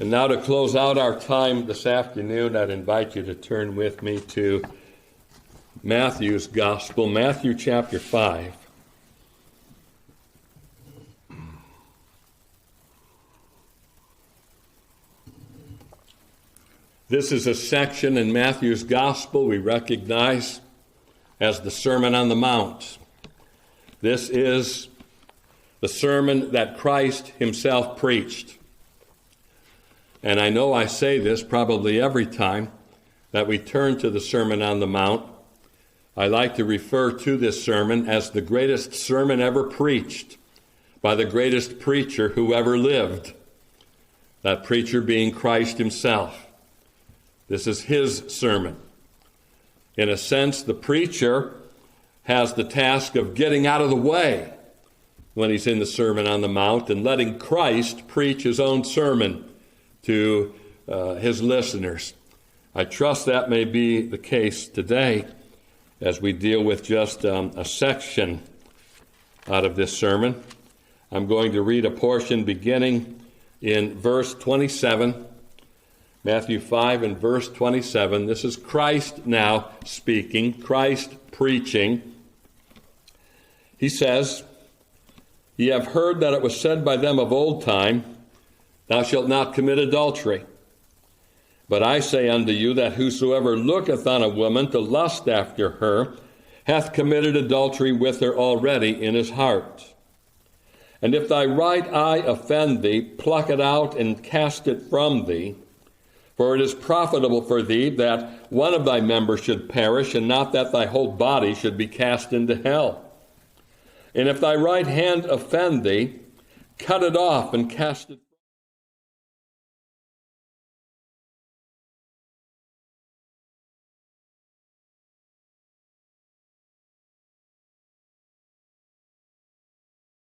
And now to close out our time this afternoon, I'd invite you to turn with me to Matthew's Gospel, Matthew chapter 5. This is a section in Matthew's Gospel we recognize as the Sermon on the Mount. This is the sermon that Christ himself preached. And I know I say this probably every time that we turn to the Sermon on the Mount. I like to refer to this sermon as the greatest sermon ever preached by the greatest preacher who ever lived, that preacher being Christ himself. This is his sermon. In a sense, the preacher has the task of getting out of the way when he's in the Sermon on the Mount and letting Christ preach his own sermon to his listeners. I trust that may be the case today as we deal with just a section out of this sermon. I'm going to read a portion beginning in verse 27, Matthew 5 and verse 27. This is Christ now speaking, Christ preaching. He says, "Ye have heard that it was said by them of old time, Thou shalt not commit adultery. But I say unto you that whosoever looketh on a woman to lust after her hath committed adultery with her already in his heart. And if thy right eye offend thee, pluck it out and cast it from thee. For it is profitable for thee that one of thy members should perish, and not that thy whole body should be cast into hell. And if thy right hand offend thee, cut it off and cast it